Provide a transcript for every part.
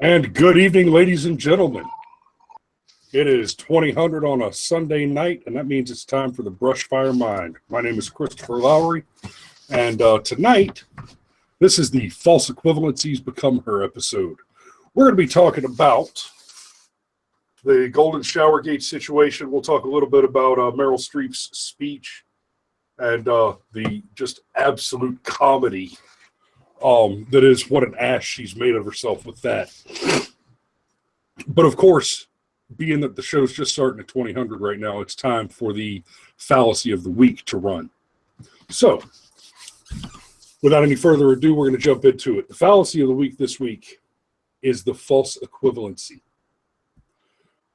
And good evening, ladies and gentlemen. It is 2000 on a Sunday night, and that means it's time for the Brushfire Mind. My name is Christopher Lowry, and tonight, this is the False Equivalencies Become Her episode. We're going to be talking about the Goldenshowergate situation. We'll talk a little bit about Meryl Streep's speech and the just absolute comedy that is what an ass she's made of herself with that. But of course, being that the show's just starting at 2000 right now, it's time for the fallacy of the week to run. So, without any further ado, we're going to jump into it. The fallacy of the week this week is the false equivalency.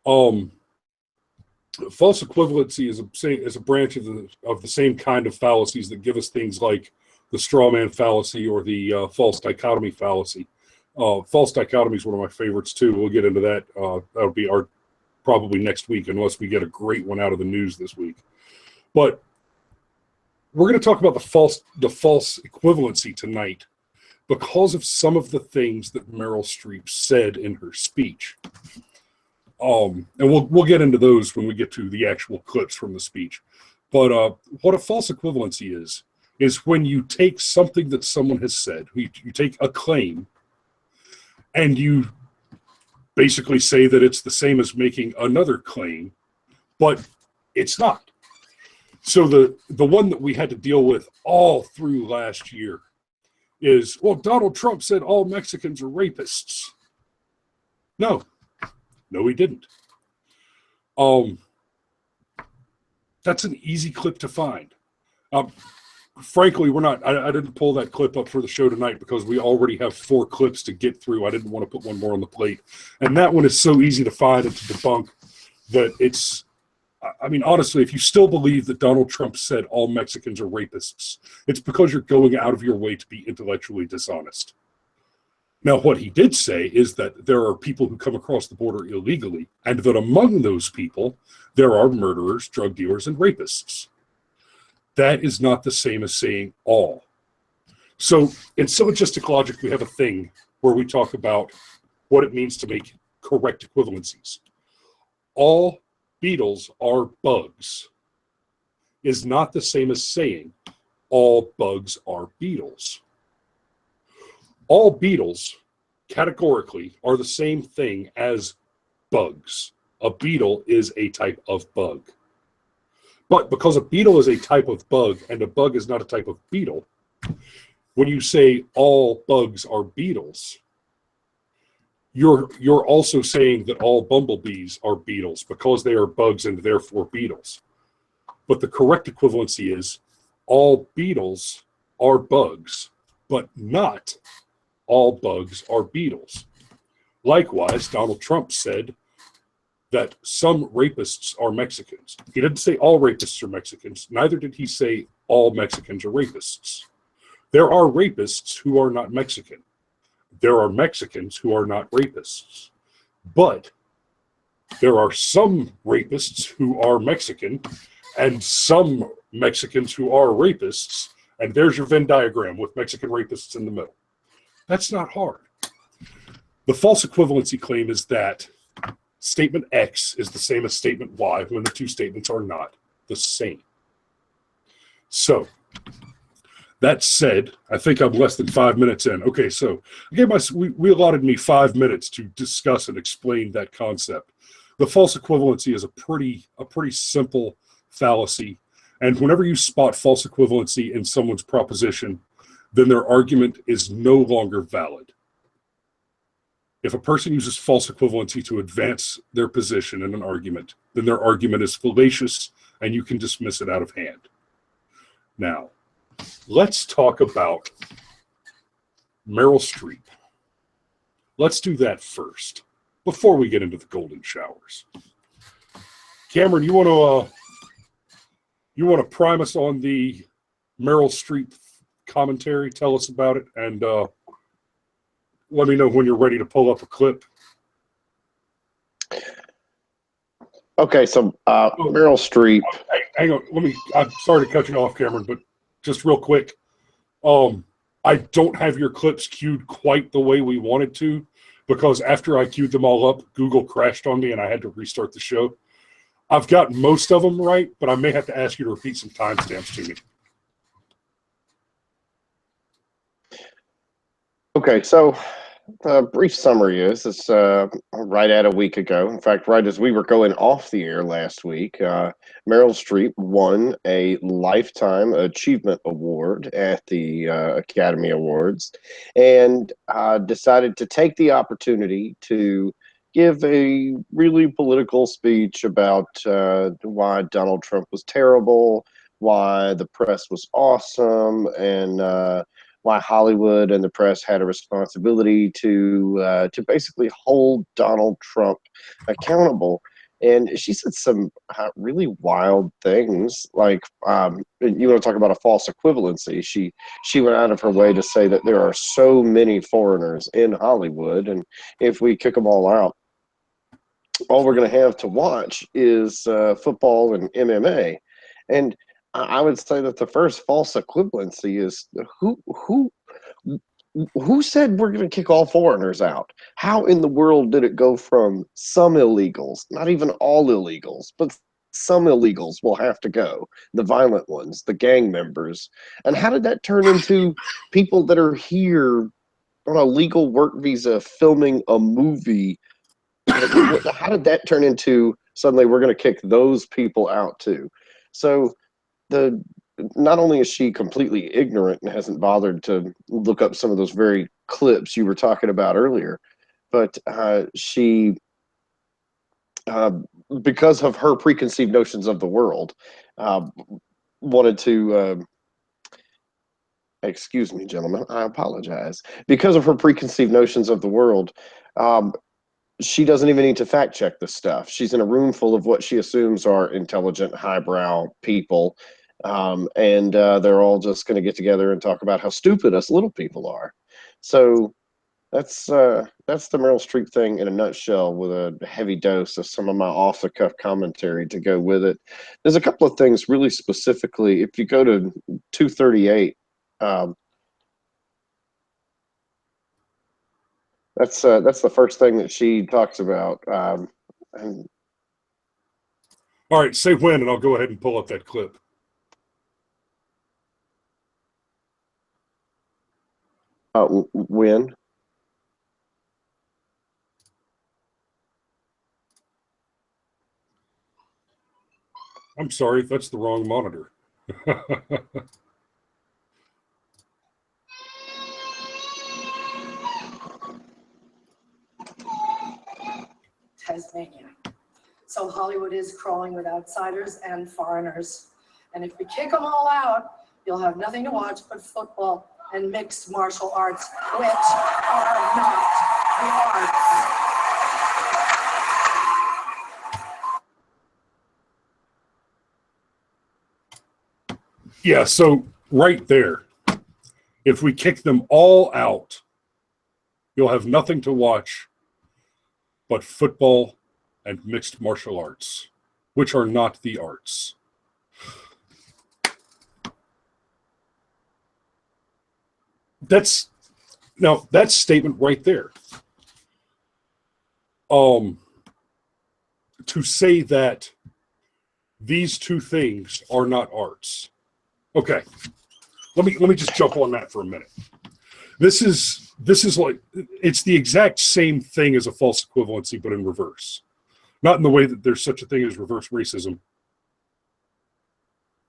False equivalency is a branch of the same kind of fallacies that give us things like the straw man fallacy or the false dichotomy fallacy. False dichotomy is one of my favorites too. We'll get into that. That'll be our probably next week, unless we get a great one out of the news this week. But we're going to talk about the false equivalency tonight because of some of the things that Meryl Streep said in her speech. And we'll get into those when we get to the actual clips from the speech. But what a false equivalency is when you take something that someone has said, you take a claim, and you basically say that it's the same as making another claim, but it's not. So the one that we had to deal with all through last year is, well, Donald Trump said all Mexicans are rapists. No, he didn't. That's an easy clip to find. Frankly, I didn't pull that clip up for the show tonight because we already have 4 clips to get through. I didn't want to put one more on the plate. And that one is so easy to find and to debunk that it's, I mean, honestly, if you still believe that Donald Trump said all Mexicans are rapists, it's because you're going out of your way to be intellectually dishonest. Now, what he did say is that there are people who come across the border illegally, and that among those people, there are murderers, drug dealers, and rapists. That is not the same as saying all. So in syllogistic logic, we have a thing where we talk about what it means to make correct equivalencies. All beetles are bugs is not the same as saying all bugs are beetles. All beetles categorically are the same thing as bugs. A beetle is a type of bug. But because a beetle is a type of bug and a bug is not a type of beetle, when you say all bugs are beetles, you're also saying that all bumblebees are beetles because they are bugs and therefore beetles. But the correct equivalency is all beetles are bugs, but not all bugs are beetles. Likewise, Donald Trump said that some rapists are Mexicans. He didn't say all rapists are Mexicans. Neither did he say all Mexicans are rapists. There are rapists who are not Mexican. There are Mexicans who are not rapists. But there are some rapists who are Mexican and some Mexicans who are rapists. And there's your Venn diagram with Mexican rapists in the middle. That's not hard. The false equivalency claim is that statement X is the same as statement Y when the two statements are not the same. So, that said, I think I'm less than 5 minutes in. Okay, so we allotted me 5 minutes to discuss and explain that concept. The false equivalency is a pretty simple fallacy, and whenever you spot false equivalency in someone's proposition, then their argument is no longer valid. If a person uses false equivalency to advance their position in an argument, then their argument is fallacious and you can dismiss it out of hand. Now, let's talk about Meryl Streep. Let's do that first, before we get into the golden showers. Cameron, you want to prime us on the Meryl Streep commentary? Tell us about it, and let me know when you're ready to pull up a clip. Okay, so Meryl Streep. Hang on, I'm sorry to cut you off, Cameron, but just real quick. I don't have your clips queued quite the way we wanted to, because after I queued them all up, Google crashed on me and I had to restart the show. I've got most of them right, but I may have to ask you to repeat some timestamps to me. Okay, so the brief summary is it's right at a week ago. In fact, right as we were going off the air last week, Meryl Streep won a Lifetime Achievement Award at the Academy Awards and decided to take the opportunity to give a really political speech about why Donald Trump was terrible, why the press was awesome, and why Hollywood and the press had a responsibility to basically hold Donald Trump accountable. And she said some really wild things, like you want to talk about a false equivalency. She went out of her way to say that there are so many foreigners in Hollywood, and if we kick them all out, all we're going to have to watch is football and MMA. And I would say that the first false equivalency is who said we're going to kick all foreigners out? How in the world did it go from some illegals, not even all illegals, but some illegals will have to go, the violent ones, the gang members, and how did that turn into people that are here on a legal work visa filming a movie? How did that turn into suddenly we're going to kick those people out too? So not only is she completely ignorant and hasn't bothered to look up some of those very clips you were talking about earlier, but she, because of her preconceived notions of the world, wanted to, excuse me, gentlemen, I apologize. Because of her preconceived notions of the world, she doesn't even need to fact check this stuff. She's in a room full of what she assumes are intelligent, highbrow people. And they're all just going to get together and talk about how stupid us little people are. So that's the Meryl Streep thing in a nutshell, with a heavy dose of some of my off-the-cuff commentary to go with it. There's a couple of things really specifically. If you go to 238, that's the first thing that she talks about. And All right, say when, and I'll go ahead and pull up that clip. when? I'm sorry, that's the wrong monitor. Tasmania. So Hollywood is crawling with outsiders and foreigners. And if we kick them all out, you'll have nothing to watch but football and mixed martial arts, which are not the arts. Yeah, so right there, if we kick them all out, you'll have nothing to watch but football and mixed martial arts, which are not the arts. That statement right there. To say that these two things are not arts. Okay, let me just jump on that for a minute. This is like, it's the exact same thing as a false equivalency, but in reverse. Not in the way that there's such a thing as reverse racism,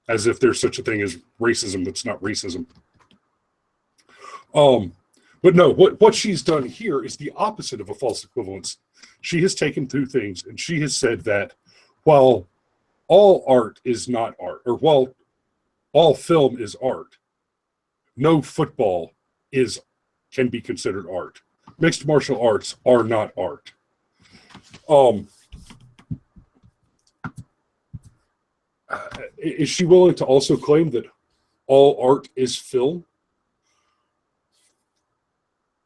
as if there's such a thing as racism that's not racism. But no, what she's done here is the opposite of a false equivalence. She has taken two things and she has said that while all art is not art, or while all film is art, no football can be considered art. Mixed martial arts are not art. Is she willing to also claim that all art is film?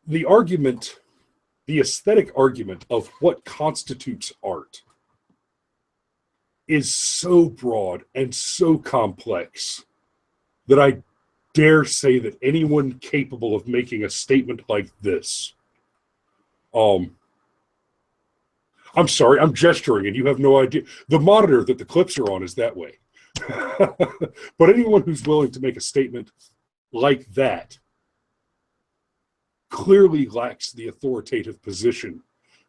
The argument, the aesthetic argument of what constitutes art is so broad and so complex that I dare say that anyone capable of making a statement like this I'm sorry, I'm gesturing and you have no idea. The monitor that the clips are on is that way. But anyone who's willing to make a statement like that clearly lacks the authoritative position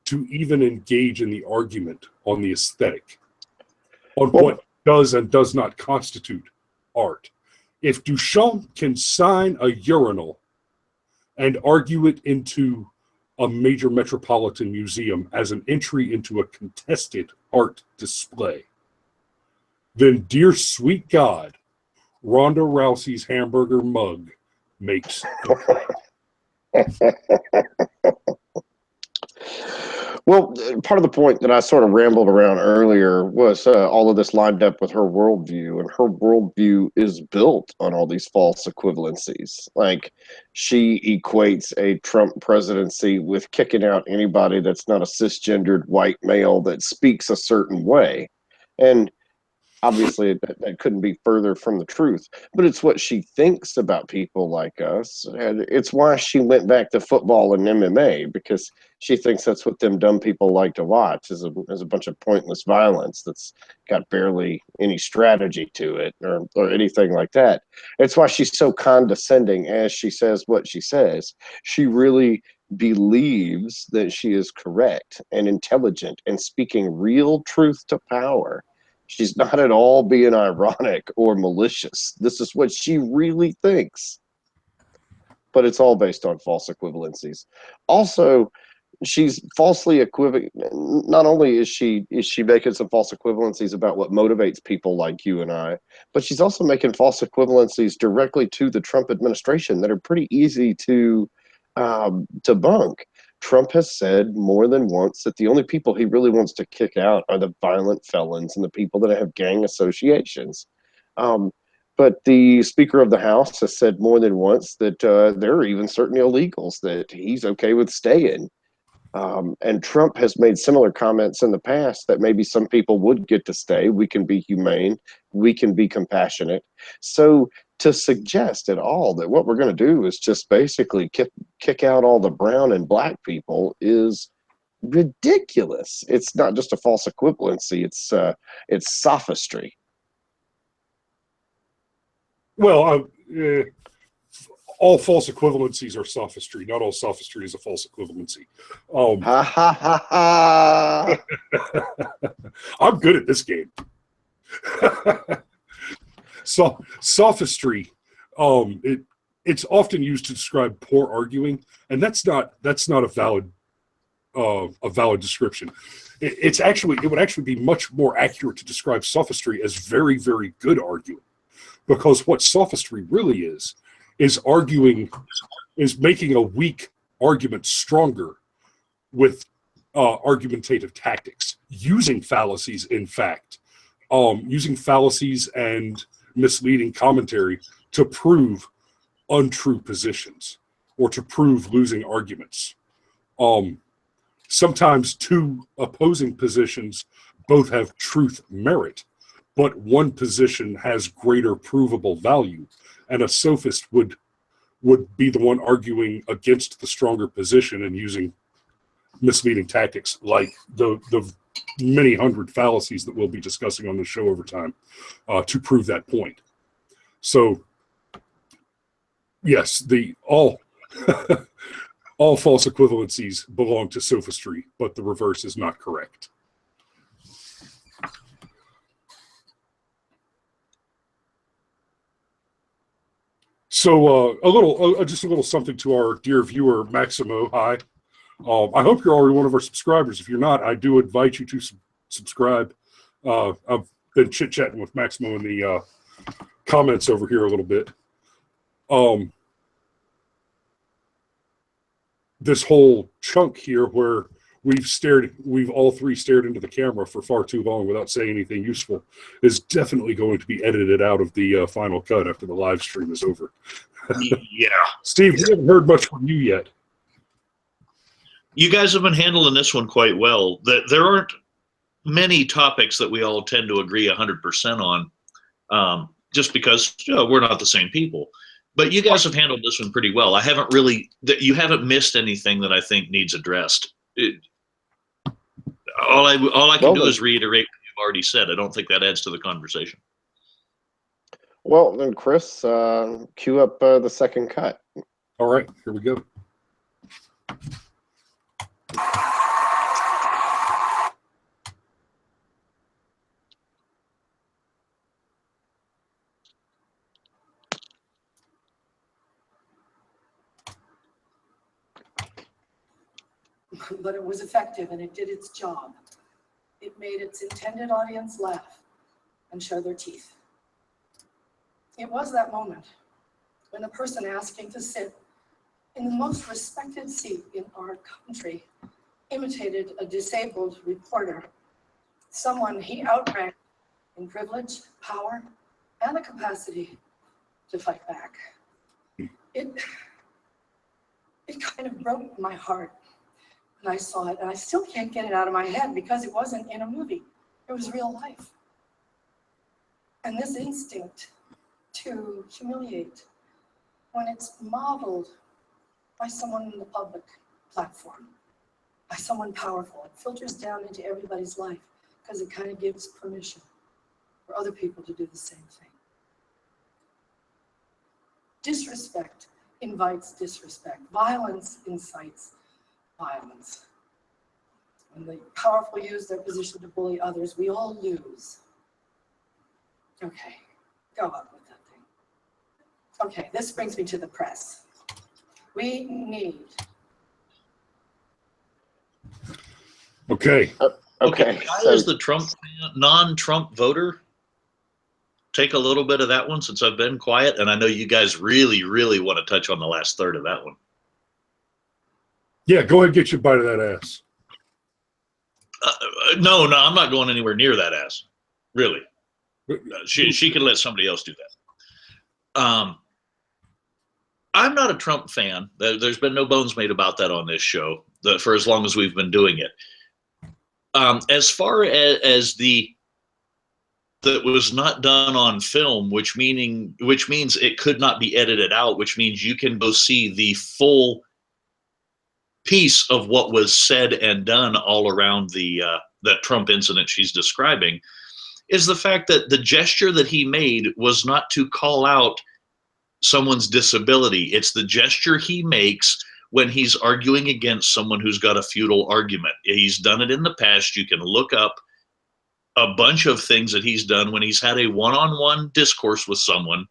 to even engage in the argument on the aesthetic, on what does and does not constitute art. If Duchamp can sign a urinal and argue it into a major metropolitan museum as an entry into a contested art display, then dear sweet God, Ronda Rousey's hamburger mug makes the cut. Well, part of the point that I sort of rambled around earlier was all of this lined up with her worldview, and her worldview is built on all these false equivalencies. Like, she equates a Trump presidency with kicking out anybody that's not a cisgendered white male that speaks a certain way. And obviously, that couldn't be further from the truth, but it's what she thinks about people like us. And it's why she went back to football and MMA, because she thinks that's what them dumb people like to watch, is a bunch of pointless violence that's got barely any strategy to it or anything like that. It's why she's so condescending as she says what she says. She really believes that she is correct and intelligent and speaking real truth to power. She's not at all being ironic or malicious. This is what she really thinks. But it's all based on false equivalencies. Also, she's falsely equivalent. Not only is she making some false equivalencies about what motivates people like you and I, but she's also making false equivalencies directly to the Trump administration that are pretty easy to bunk. Trump has said more than once that the only people he really wants to kick out are the violent felons and the people that have gang associations. But the Speaker of the House has said more than once that there are even certain illegals that he's okay with staying. And Trump has made similar comments in the past that maybe some people would get to stay. We can be humane. We can be compassionate. So to suggest at all that what we're going to do is just basically kick out all the brown and black people is ridiculous. It's not just a false equivalency. It's sophistry. Well, all false equivalencies are sophistry. Not all sophistry is a false equivalency. Ha ha ha ha! I'm good at this game. So sophistry, it's often used to describe poor arguing, and that's not a valid description. It would actually be much more accurate to describe sophistry as very, very good arguing, because what sophistry really is making a weak argument stronger with argumentative tactics, using fallacies, in fact, using fallacies and misleading commentary to prove untrue positions or to prove losing arguments. Sometimes two opposing positions both have truth merit, but one position has greater provable value, and a sophist would be the one arguing against the stronger position and using misleading tactics like the many hundred fallacies that we'll be discussing on the show over time to prove that point. So yes, all false equivalencies belong to sophistry, but the reverse is not correct. So just a little something to our dear viewer Maximo. Hi. I hope you're already one of our subscribers. If you're not, I do invite you to subscribe. I've been chit-chatting with Maximo in the comments over here a little bit. This whole chunk here where we've all three stared into the camera for far too long without saying anything useful is definitely going to be edited out of the final cut after the live stream is over. Yeah. Steve, we haven't heard much from you yet. You guys have been handling this one quite well. There aren't many topics that we all tend to agree 100% on, just because we're not the same people. But you guys have handled this one pretty well. You haven't missed anything that I think needs addressed. all I can Well, do then- is reiterate what you've already said. I don't think that adds to the conversation. Well, then, Chris, cue up the second cut. All right, here we go. But it was effective and it did its job. It made its intended audience laugh and show their teeth. It was that moment when the person asking to sit in the most respected seat in our country imitated a disabled reporter, someone he outranked in privilege, power, and the capacity to fight back. It kind of broke my heart when I saw it, and I still can't get it out of my head because it wasn't in a movie. It was real life. And this instinct to humiliate, when it's modeled by someone in the public platform, by someone powerful, it filters down into everybody's life because it kind of gives permission for other people to do the same thing. Disrespect invites disrespect. Violence incites violence. When the powerful use their position to bully others, we all lose. Okay, go up with that thing. Okay, this brings me to the press. We need. Okay. Okay. I, So, as the non-Trump voter, take a little bit of that one since I've been quiet, and I know you guys really, really want to touch on the last third of that one. Yeah, go ahead and get your bite of that ass. No, I'm not going anywhere near that ass. Really. She can let somebody else do that. I'm not a Trump fan. There's been no bones made about that on this show for as long as we've been doing it. As far as that was not done on film, which means it could not be edited out, which means you can go see the full piece of what was said and done all around that Trump incident she's describing, is the fact that the gesture that he made was not to call out someone's disability. It's the gesture he makes when he's arguing against someone who's got a futile argument. He's done it in the past. You can look up a bunch of things that he's done when he's had a one-on-one discourse with someone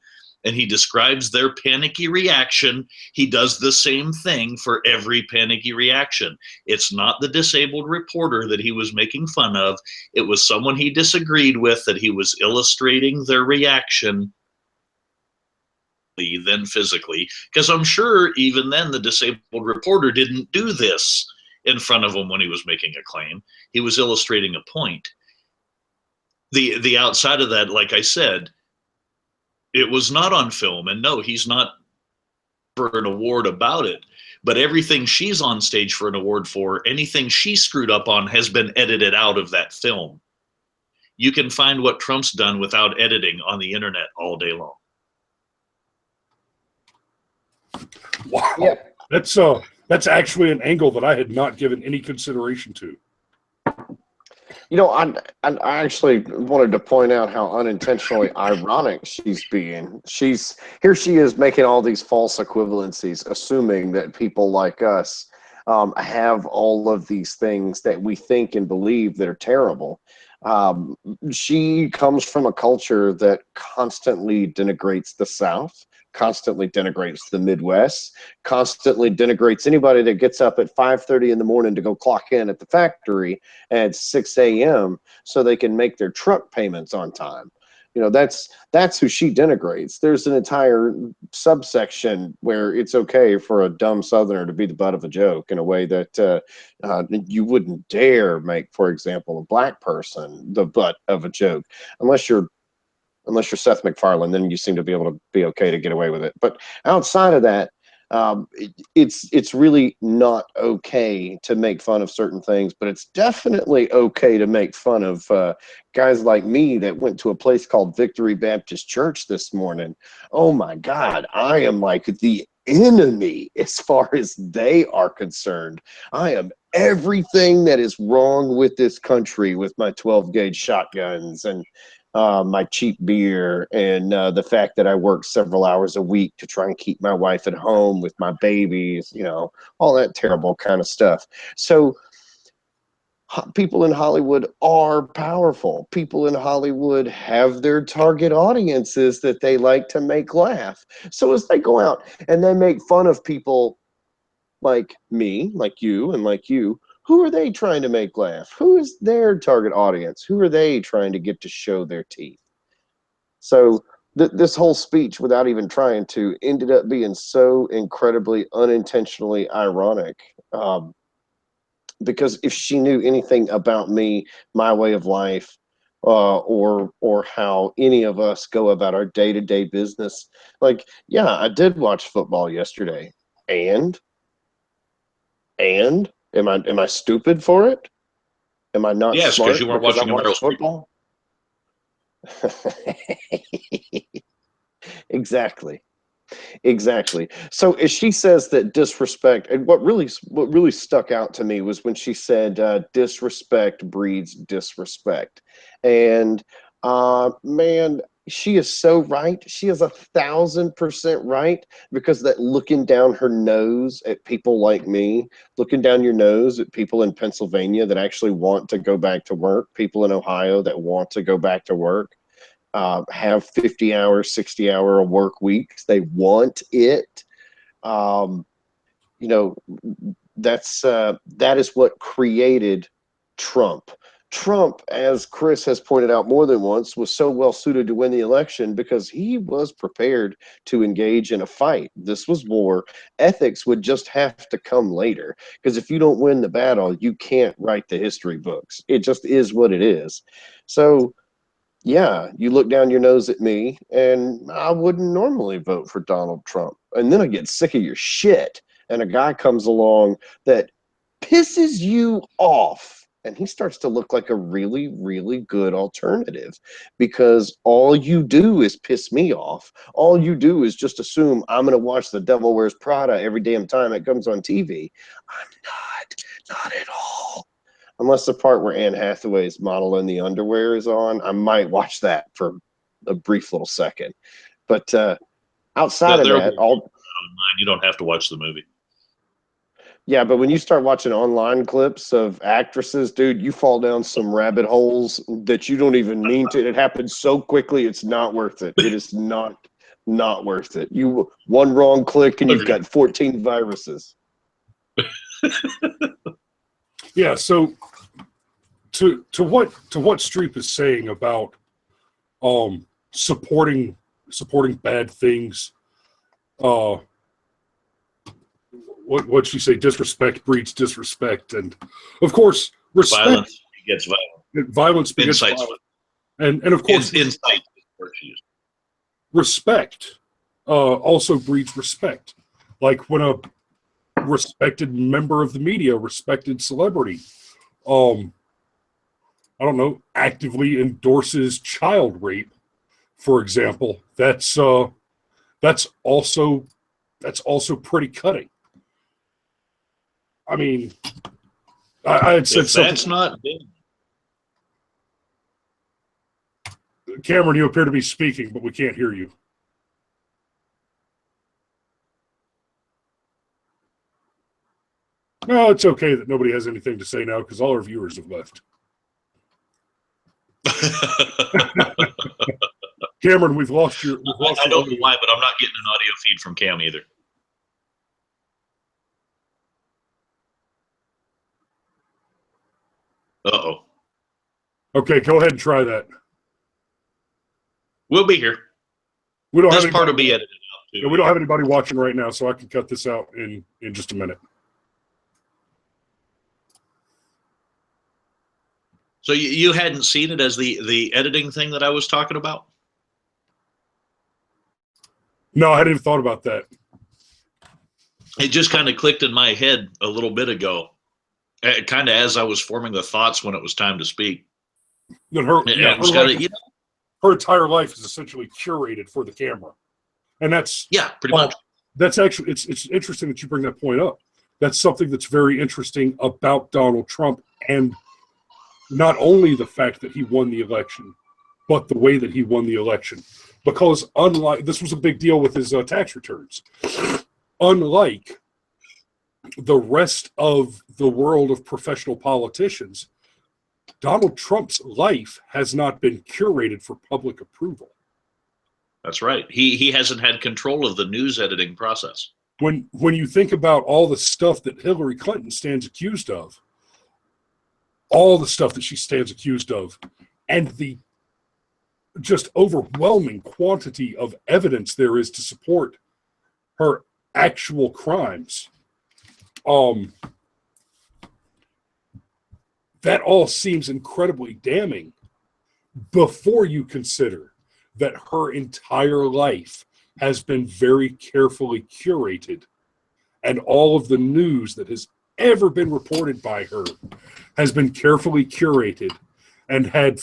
and he describes their panicky reaction. He does the same thing for every panicky reaction. It's not the disabled reporter that he was making fun of. It was someone he disagreed with that he was illustrating their reaction than physically, because I'm sure even then the disabled reporter didn't do this in front of him when he was making a claim. He was illustrating a point. The outside of that, like I said, it was not on film, and no, he's not for an award about it, but everything she's on stage for an award for, anything she screwed up on has been edited out of that film. You can find what Trump's done without editing on the internet all day long. Wow. Yeah. That's actually an angle that I had not given any consideration to. you know, I actually wanted to point out how unintentionally ironic she's being. She is making all these false equivalencies, assuming that people like us have all of these things that we think and believe that are terrible. She comes from a culture that constantly denigrates the South, constantly denigrates the Midwest, constantly denigrates anybody that gets up at 5:30 in the morning to go clock in at the factory at 6 a.m. so they can make their truck payments on time. You know, that's who she denigrates. There's an entire subsection where it's okay for a dumb Southerner to be the butt of a joke in a way that you wouldn't dare make, for example, a black person the butt of a joke, unless you're Seth MacFarlane. Then you seem to be able to be okay to get away with it. But outside of that, it's really not okay to make fun of certain things, but it's definitely okay to make fun of guys like me that went to a place called Victory Baptist Church this morning. Oh my God, I am like the enemy as far as they are concerned. I am everything that is wrong with this country with my 12 gauge shotguns and my cheap beer and the fact that I work several hours a week to try and keep my wife at home with my babies, you know, all that terrible kind of stuff. So people in Hollywood are powerful. People in Hollywood have their target audiences that they like to make laugh. So as they go out and they make fun of people like me, like you, and like you, who are they trying to make laugh? Who is their target audience? Who are they trying to get to show their teeth? So this whole speech, without even trying to, ended up being so incredibly unintentionally ironic. Because if she knew anything about me, my way of life, or how any of us go about our day-to-day business, like, yeah, I did watch football yesterday, and am I stupid for it? Am I not Yes, smart because you weren't because I watching a Meryl watched Streep. football? Exactly. Exactly. So as she says that disrespect, and what really stuck out to me was when she said disrespect breeds disrespect. And man, she is so right. She is 1,000% right, because that looking down her nose at people like me, looking down your nose at people in Pennsylvania that actually want to go back to work, people in Ohio that want to go back to work, have 50-hour, 60-hour work weeks. They want it. You know, that is what created Trump. Trump, as Chris has pointed out more than once, was so well suited to win the election because he was prepared to engage in a fight. This was war. Ethics would just have to come later, because if you don't win the battle, you can't write the history books. It just is what it is. So yeah, you look down your nose at me, and I wouldn't normally vote for Donald Trump. And then I get sick of your shit, and a guy comes along that pisses you off, and he starts to look like a really, really good alternative, because all you do is piss me off. All you do is just assume I'm going to watch The Devil Wears Prada every damn time it comes on TV. I'm not at all. Unless the part where Anne Hathaway's model in the underwear is on, I might watch that for a brief little second. But outside of that, You don't have to watch the movie. yeah, but when you start watching online clips of actresses, dude, you fall down some rabbit holes that you don't even mean to. It happens so quickly, it's not worth it. It is not worth it. You one wrong click and you've got 14 viruses. Yeah, so to what Streep is saying about supporting bad things, what she say, disrespect breeds disrespect, and of course respect. Violence begets violence. Violence begets violence. And of course insight is the word she used. Respect also breeds respect. Like when a respected member of the media, respected celebrity, I don't know, actively endorses child rape, for example, that's also pretty cutting. I mean, I had said something. That's not big. Cameron, you appear to be speaking, but we can't hear you. No, it's okay that nobody has anything to say now because all our viewers have left. Cameron, we've lost your. I don't know why, but I'm not getting an audio feed from Cam either. Uh-oh. Okay, go ahead and try that. We'll be here. We don't This have part anybody, will be edited out too. yeah, we don't have anybody watching right now, so I can cut this out in just a minute. So you hadn't seen it as the editing thing that I was talking about? No, I hadn't even thought about that. It just kind of clicked in my head a little bit ago, kind of as I was forming the thoughts when it was time to speak. Her entire life is essentially curated for the camera, and that's pretty much. That's actually it's interesting that you bring that point up, That's something that's very interesting about Donald Trump, and not only the fact that he won the election, but the way that he won the election. Because this was a big deal with his tax returns. Unlike the rest of the world of professional politicians, Donald Trump's life has not been curated for public approval. That's right. He hasn't had control of the news editing process. When you think about all the stuff that Hillary Clinton stands accused of, all the stuff that she stands accused of, and the just overwhelming quantity of evidence there is to support her actual crimes, that all seems incredibly damning before you consider that her entire life has been very carefully curated, and all of the news that has ever been reported by her has been carefully curated and had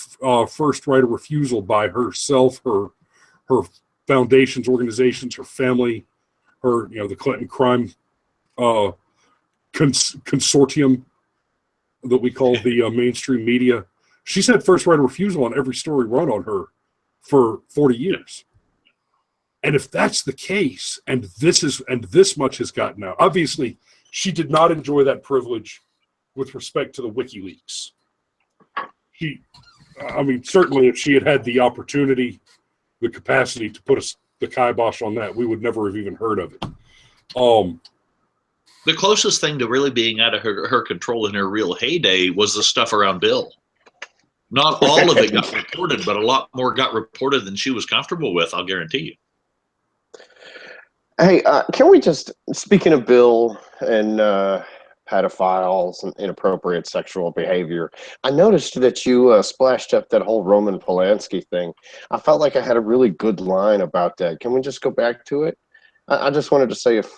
first right of refusal by herself, her foundations, organizations, her family, her, the Clinton crime consortium that we call the mainstream media. She's had first right of refusal on every story run on her for 40 years. And if that's the case, and this much has gotten out, obviously she did not enjoy that privilege with respect to the WikiLeaks. Certainly if she had had the opportunity, the capacity to put the kibosh on that, we would never have even heard of it. The closest thing to really being out of her control in her real heyday was the stuff around Bill. Not all of it got reported, but a lot more got reported than she was comfortable with, I'll guarantee you. Hey, can we just, speaking of Bill and pedophiles and inappropriate sexual behavior, I noticed that you splashed up that whole Roman Polanski thing. I felt like I had a really good line about that. Can we just go back to it? I just wanted to say if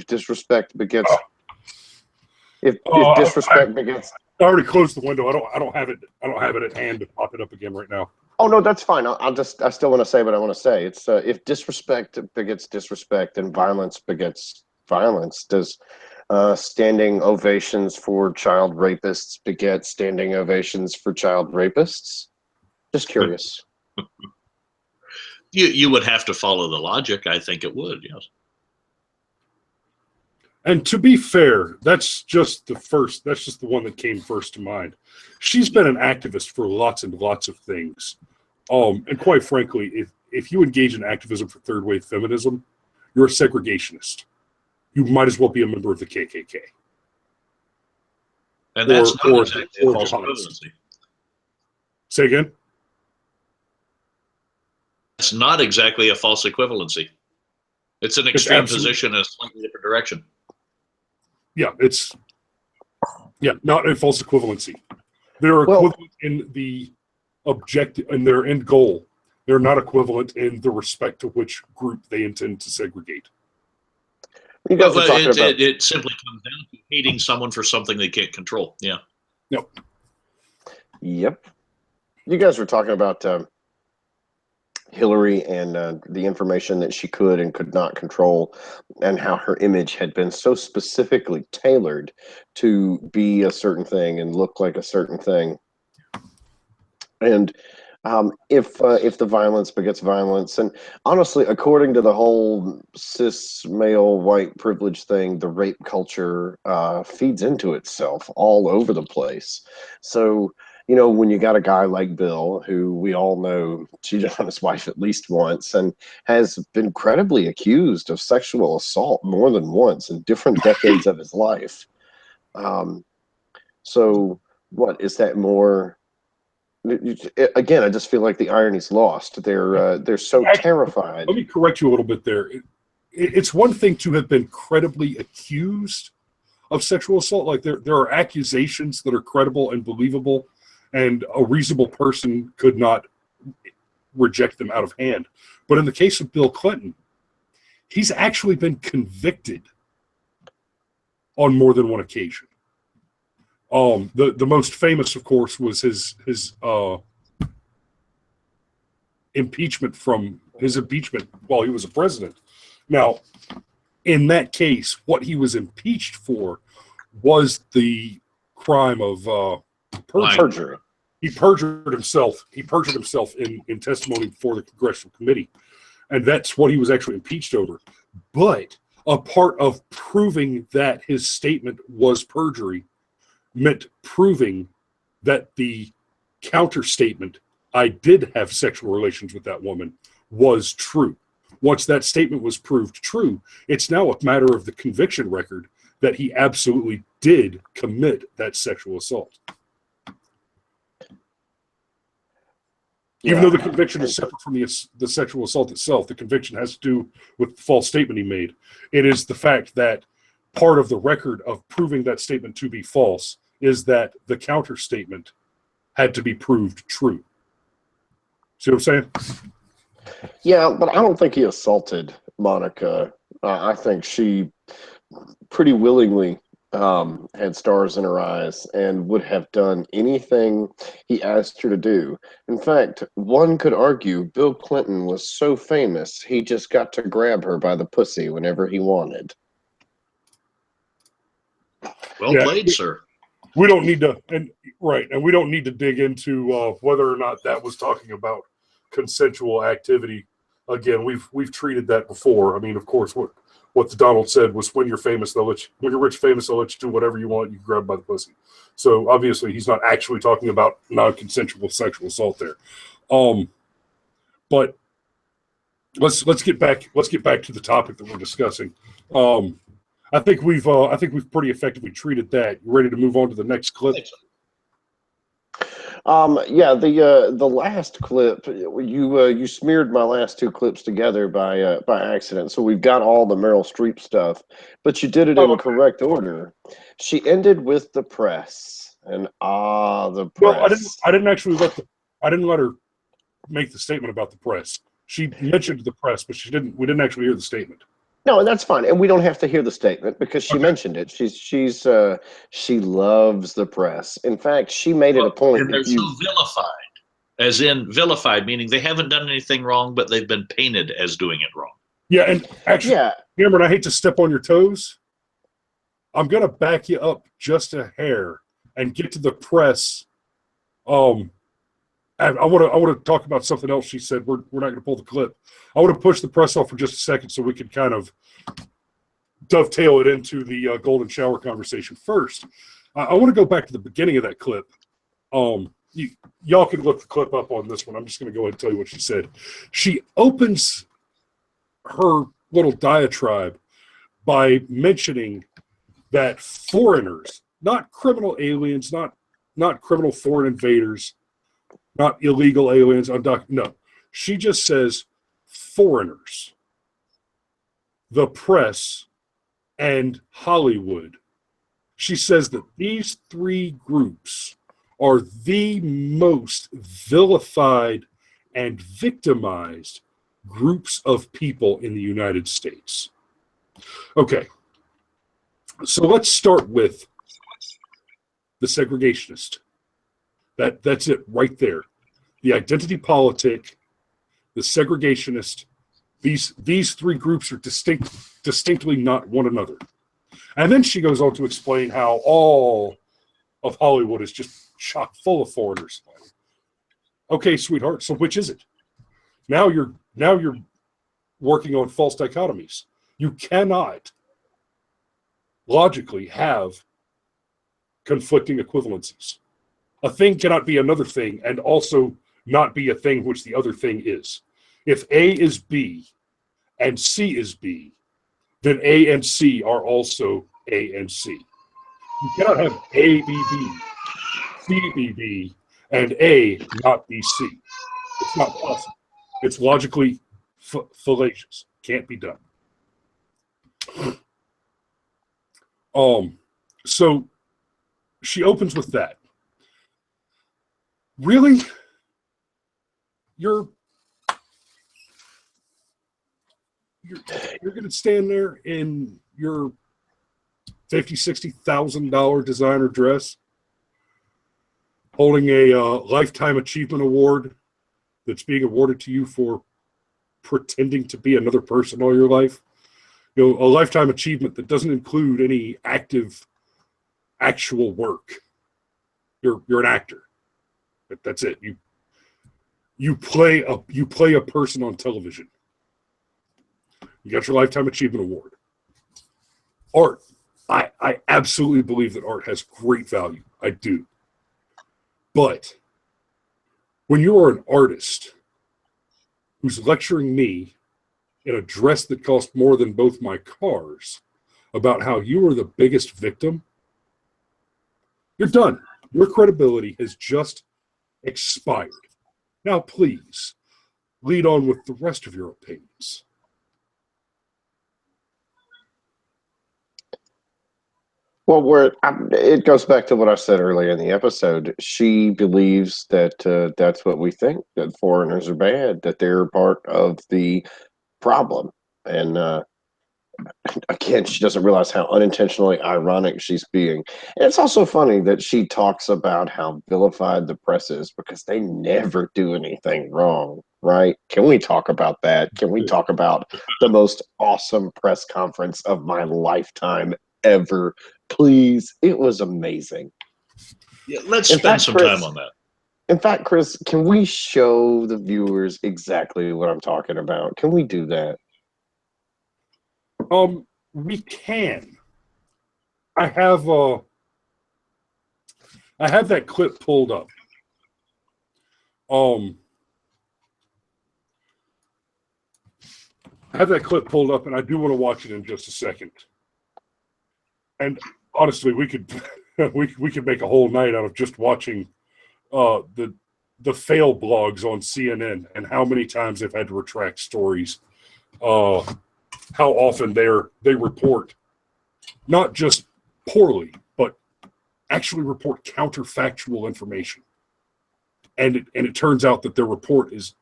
disrespect begets, if disrespect begets. I already closed the window. I don't have it at hand to pop it up again right now. Oh no, that's fine. I still want to say what I want to say. It's if disrespect begets disrespect and violence begets violence, does standing ovations for child rapists beget standing ovations for child rapists? Just curious. You would have to follow the logic. I think it would, yes. And to be fair, that's just the one that came first to mind. She's been an activist for lots and lots of things. And quite frankly, if you engage in activism for third wave feminism, you're a segregationist. You might as well be a member of the KKK. And that's not exactly a false equivalency. Say again? It's not exactly a false equivalency. It's an extreme position in a slightly different direction. Yeah, not a false equivalency. They're equivalent in the objective and their end goal. They're not equivalent in the respect to which group they intend to segregate. You guys are talking about... it simply comes down to hating someone for something they can't control. Yeah. Yep. You guys were talking about Hillary and the information that she could and could not control, and how her image had been so specifically tailored to be a certain thing and look like a certain thing. And if the violence begets violence, and honestly, according to the whole cis male white privilege thing, the rape culture feeds into itself all over the place. So, when you got a guy like Bill, who we all know cheated on his wife at least once and has been credibly accused of sexual assault more than once in different decades of his life. So what is that more? Again, I just feel like the irony's lost. They're so terrified. Let me correct you a little bit there. It's one thing to have been credibly accused of sexual assault. Like there are accusations that are credible and believable, and a reasonable person could not reject them out of hand. But in the case of Bill Clinton, he's actually been convicted on more than one occasion. The most famous, of course, was his impeachment while he was a president. Now, in that case, what he was impeached for was the crime of Perjury. He perjured himself. He perjured himself in testimony before the congressional committee, and that's what he was actually impeached over. But a part of proving that his statement was perjury meant proving that the counter statement, "I did have sexual relations with that woman," was true. Once that statement was proved true, it's now a matter of the conviction record that he absolutely did commit that sexual assault. Even though the conviction is separate from the sexual assault itself, the conviction has to do with the false statement he made. It is the fact that part of the record of proving that statement to be false is that the counter statement had to be proved true. See what I'm saying? Yeah, but I don't think he assaulted Monica. I think she pretty willingly had stars in her eyes and would have done anything he asked her to do. In fact, one could argue Bill Clinton was so famous, he just got to grab her by the pussy whenever he wanted. Well played, sir. We don't need to, and we don't need to dig into whether or not that was talking about consensual activity. Again, we've treated that before. I mean, of course, what the Donald said was, when you're famous, when you're rich, famous, they'll let you do whatever you want. You can grab by the pussy. So obviously, he's not actually talking about non-consensual sexual assault there. But let's get back to the topic that we're discussing. I think we've pretty effectively treated that. You ready to move on to the next clip? Yeah, the last clip, you smeared my last two clips together by accident. So we've got all the Meryl Streep stuff, but you did it in correct order. She ended with the press, and the press. Well, I didn't let her make the statement about the press. She mentioned the press, but we didn't actually hear the statement. No, and that's fine, and we don't have to hear the statement because she mentioned it. She loves the press. In fact, she made it a point. And they're so vilified, as in vilified, meaning they haven't done anything wrong, but they've been painted as doing it wrong. Yeah, and actually, Cameron, I hate to step on your toes. I'm gonna back you up just a hair and get to the press. I want to talk about something else she said. We're not going to pull the clip. I want to push the press off for just a second so we can kind of dovetail it into the golden shower conversation. First, I want to go back to the beginning of that clip. Y'all can look the clip up on this one. I'm just going to go ahead and tell you what she said. She opens her little diatribe by mentioning that foreigners, not criminal aliens, not criminal foreign invaders, not illegal aliens, no. She just says foreigners, the press, and Hollywood. She says that these three groups are the most vilified and victimized groups of people in the United States. Okay, so let's start with the segregationist. That's it right there. The identity politic, the segregationist, these three groups are distinctly not one another. And then she goes on to explain how all of Hollywood is just chock full of foreigners. Okay, sweetheart, so which is it? Now you're working on false dichotomies. You cannot logically have conflicting equivalencies. A thing cannot be another thing and also not be a thing which the other thing is. If A is B and C is B, then A and C are also A and C. You cannot have A be B, C be B, and A not be C. It's not possible. It's logically fallacious. Can't be done. So she opens with that. Really? You're going to stand there in your $50,000-$60,000 designer dress, holding a lifetime achievement award that's being awarded to you for pretending to be another person all your life. You know, a lifetime achievement that doesn't include any actual work. You're an actor. That's it. You play a person on television. You got your lifetime achievement award. Art. I absolutely believe that art has great value. I do. But when you are an artist who's lecturing me in a dress that cost more than both my cars about how you are the biggest victim, you're done. Your credibility has just expired. Now, please, lead on with the rest of your opinions. Well, it goes back to what I said earlier in the episode. She believes that that's what we think, that foreigners are bad, that they're part of the problem. And again, she doesn't realize how unintentionally ironic she's being. And it's also funny that she talks about how vilified the press is because they never do anything wrong, right? Can we talk about that? Can we talk about the most awesome press conference of my lifetime ever? Please. It was amazing. Yeah, let's spend some time on that. In fact, Chris, can we show the viewers exactly what I'm talking about? Can we do that? We can. I have that clip pulled up. I have that clip pulled up, and I do want to watch it in just a second. And honestly, we could we could make a whole night out of just watching the fail blogs on CNN and how many times they've had to retract stories. How often they report not just poorly, but actually report counterfactual information. And it turns out that their report is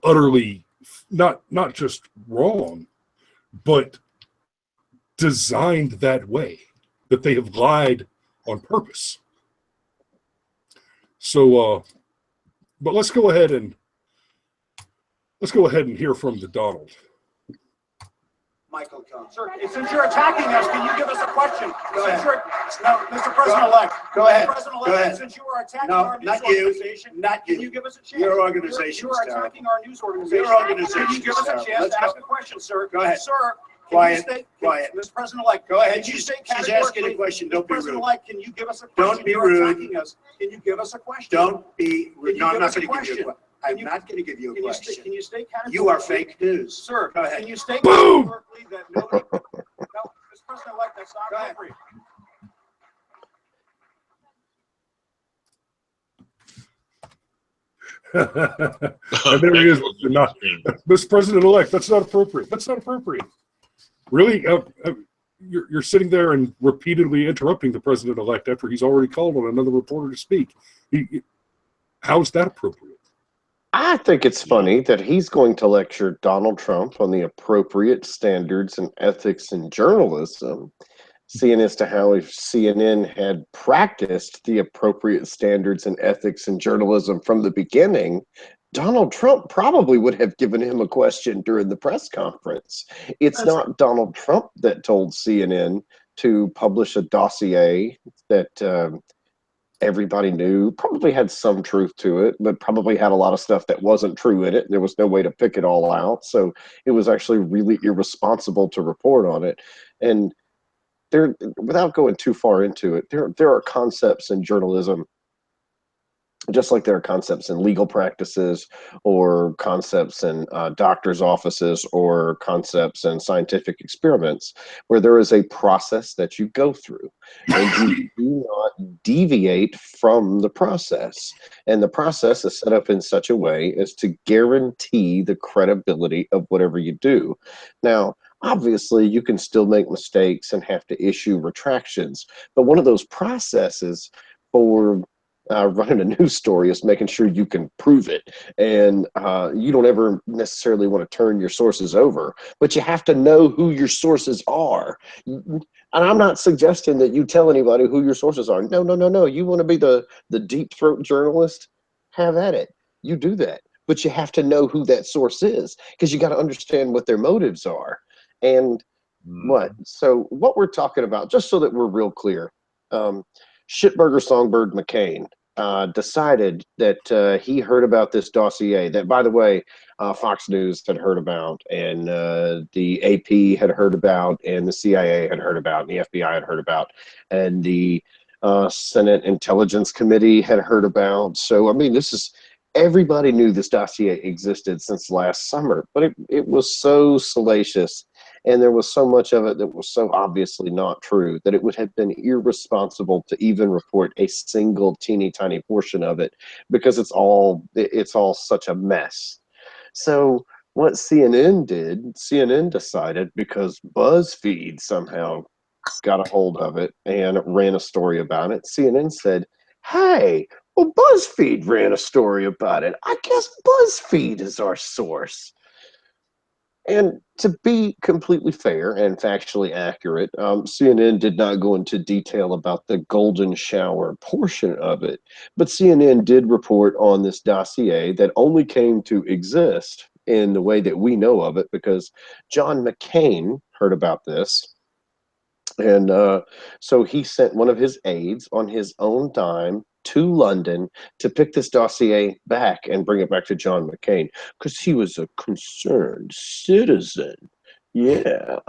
utterly not just wrong, but designed that way, that they have lied on purpose. So, but let's go ahead and hear from the Donald. Michael comes. Sir, since you're attacking us, can you give us a question? Go ahead. No, Mr. President-elect. Go ahead. President-elect, Go ahead. since you are attacking No, our news not you. organization, Not can you. you give us a chance? Your organization You is are terrible. attacking our news organization. Your organization Can you give us a is chance terrible. to Let's ask a question, sir? Go ahead. Sir, can Quiet. you state, Quiet. Mr. President-elect, Go ahead. can you state She's asking a categorically, question. Mr. Don't be rude. President-elect, can you give us a question? Don't be You're rude. attacking us. Can you give us a question? Don't be rude. Can you No, I'm give not us a going to give you a question? question. I'm not going to give you a question. Can you state categorically? You are fake news. Sir, Go ahead. can you state Boom! categorically that nobody... No, Mr. President-elect, that's not Go ahead. appropriate. And there he is. Mr. President-elect, that's not appropriate. That's not appropriate. Really? You're sitting there and repeatedly interrupting the President-elect after he's already called on another reporter to speak. How is that appropriate? I think it's funny that he's going to lecture Donald Trump on the appropriate standards and ethics in journalism, seeing as to how if CNN had practiced the appropriate standards and ethics in journalism from the beginning, Donald Trump probably would have given him a question during the press conference. It's not Donald Trump that told CNN to publish a dossier that everybody knew, probably had some truth to it, but probably had a lot of stuff that wasn't true in it. There was no way to pick it all out. So it was actually really irresponsible to report on it. And there, without going too far into it, there are concepts in journalism, just like there are concepts in legal practices or concepts in doctors' offices or concepts in scientific experiments, where there is a process that you go through and you do not deviate from the process. And the process is set up in such a way as to guarantee the credibility of whatever you do. Now, obviously, you can still make mistakes and have to issue retractions, but one of those processes for running a news story is making sure you can prove it. And you don't ever necessarily want to turn your sources over, but you have to know who your sources are. And I'm not suggesting that you tell anybody who your sources are. No. You want to be the deep throat journalist? Have at it. You do that. But you have to know who that source is because you got to understand what their motives are. And so what we're talking about, just so that we're real clear, Shitburger Songbird McCain decided that he heard about this dossier that, by the way, Fox News had heard about, and the AP had heard about, and the CIA had heard about, and the FBI had heard about, and the Senate Intelligence Committee had heard about. So, I mean, everybody knew this dossier existed since last summer, but it was so salacious, and there was so much of it that was so obviously not true that it would have been irresponsible to even report a single teeny tiny portion of it, because it's all such a mess. So what CNN decided, because BuzzFeed somehow got a hold of it and ran a story about it. CNN said, hey, well, BuzzFeed ran a story about it. I guess BuzzFeed is our source. And to be completely fair and factually accurate, CNN did not go into detail about the golden shower portion of it, but CNN did report on this dossier that only came to exist in the way that we know of it because John McCain heard about this. And so he sent one of his aides on his own dime to London to pick this dossier back and bring it back to John McCain because he was a concerned citizen. Yeah.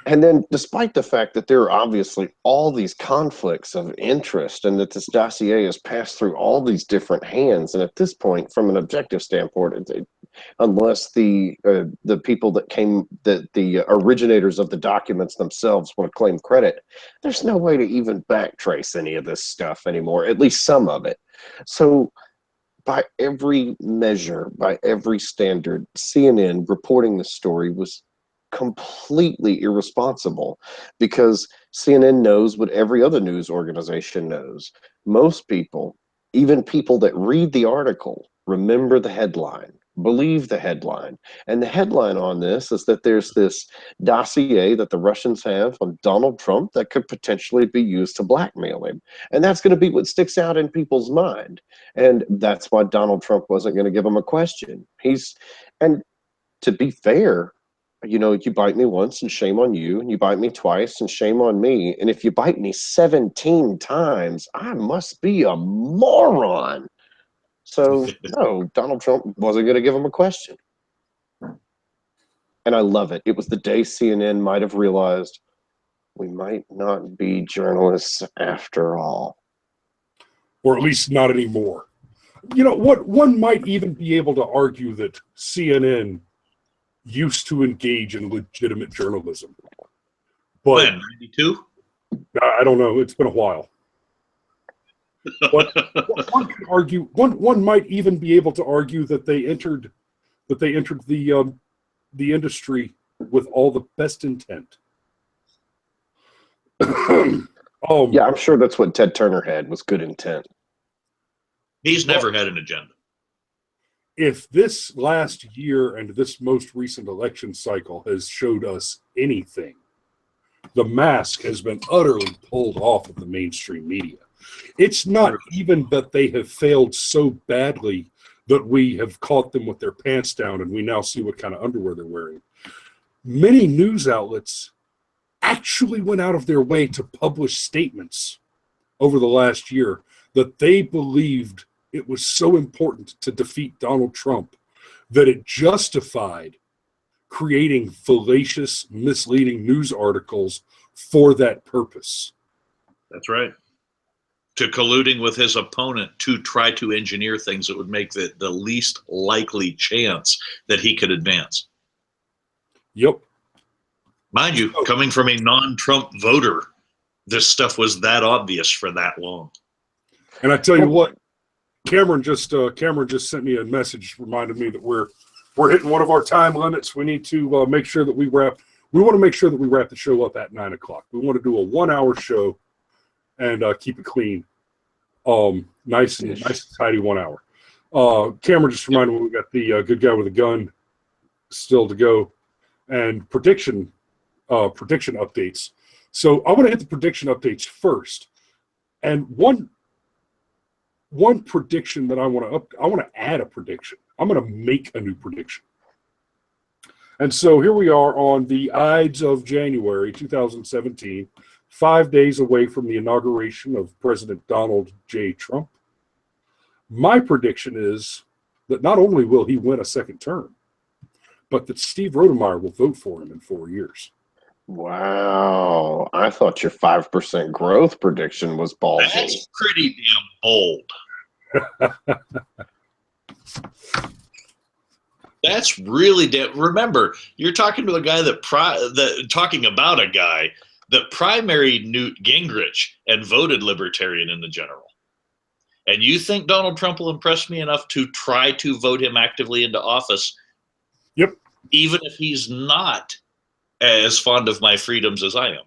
And then, despite the fact that there are obviously all these conflicts of interest and that this dossier has passed through all these different hands, and at this point, from an objective standpoint, unless the people the originators of the documents themselves want to claim credit, there's no way to even backtrace any of this stuff anymore, at least some of it. So by every measure, by every standard, CNN reporting this story was completely irresponsible because CNN knows what every other news organization knows. Most people, even people that read the article, remember the headline, believe the headline. And the headline on this is that there's this dossier that the Russians have on Donald Trump that could potentially be used to blackmail him. And that's going to be what sticks out in people's mind. And that's why Donald Trump wasn't going to give him a question. And to be fair, you know, you bite me once and shame on you, and you bite me twice and shame on me. And if you bite me 17 times, I must be a moron. So, no, Donald Trump wasn't going to give him a question. And I love it. It was the day CNN might have realized we might not be journalists after all. Or at least not anymore. You know, what one might even be able to argue that CNN used to engage in legitimate journalism. But when, 92? I don't know. It's been a while. But one could argue, one might even be able to argue that they entered the industry with all the best intent. Yeah, I'm sure that's what Ted Turner had, was good intent. He's never had an agenda. If this last year and this most recent election cycle has showed us anything, the mask has been utterly pulled off of the mainstream media. It's not even that they have failed so badly that we have caught them with their pants down and we now see what kind of underwear they're wearing. Many news outlets actually went out of their way to publish statements over the last year that they believed it was so important to defeat Donald Trump that it justified creating fallacious, misleading news articles for that purpose. That's right. To colluding with his opponent to try to engineer things that would make the least likely chance that he could advance. Yep. Mind you, coming from a non-Trump voter, this stuff was that obvious for that long. And I tell you what, Cameron just sent me a message, reminded me that we're hitting one of our time limits. We need to make sure that we want to make sure that we wrap the show up at 9 o'clock. We want to do a 1-hour show and keep it clean. Nice and tidy 1 hour. Cameron just reminded me we got the good guy with a gun still to go, and prediction updates. So I want to hit the prediction updates first, and one prediction that I want to add a prediction. I'm going to make a new prediction. And so here we are on the Ides of January 2017, 5 days away from the inauguration of President Donald J. Trump. My prediction is that not only will he win a second term, but that Steve Rodemeyer will vote for him in 4 years. Wow. I thought your 5% growth prediction was ballsy. That's pretty damn bold. That's really remember, you're talking to a guy talking about a guy that primaried Newt Gingrich and voted libertarian in the general. And you think Donald Trump will impress me enough to try to vote him actively into office? Yep. Even if he's not as fond of my freedoms as I am.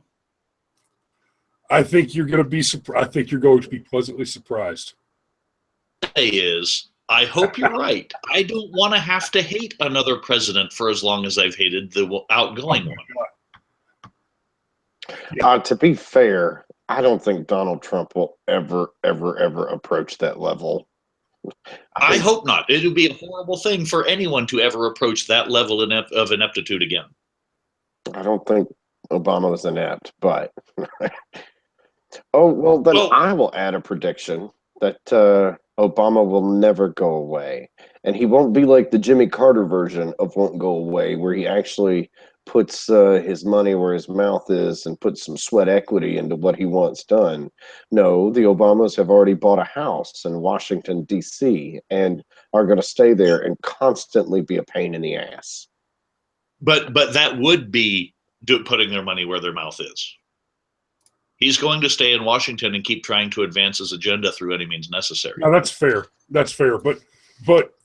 I think you're going to be I think you're going to be pleasantly surprised. I hope you're right. I don't want to have to hate another president for as long as I've hated the outgoing one. To be fair, I don't think Donald Trump will ever approach that level. I hope not. It would be a horrible thing for anyone to ever approach that level of ineptitude again. I don't think Obama was inept, but I will add a prediction that Obama will never go away, and he won't be like the Jimmy Carter version of won't go away, where he actually puts his money where his mouth is and puts some sweat equity into what he wants done. No, the Obamas have already bought a house in Washington, D.C., and are going to stay there and constantly be a pain in the ass. But that would be putting their money where their mouth is. He's going to stay in Washington and keep trying to advance his agenda through any means necessary. Now, that's fair. That's fair. But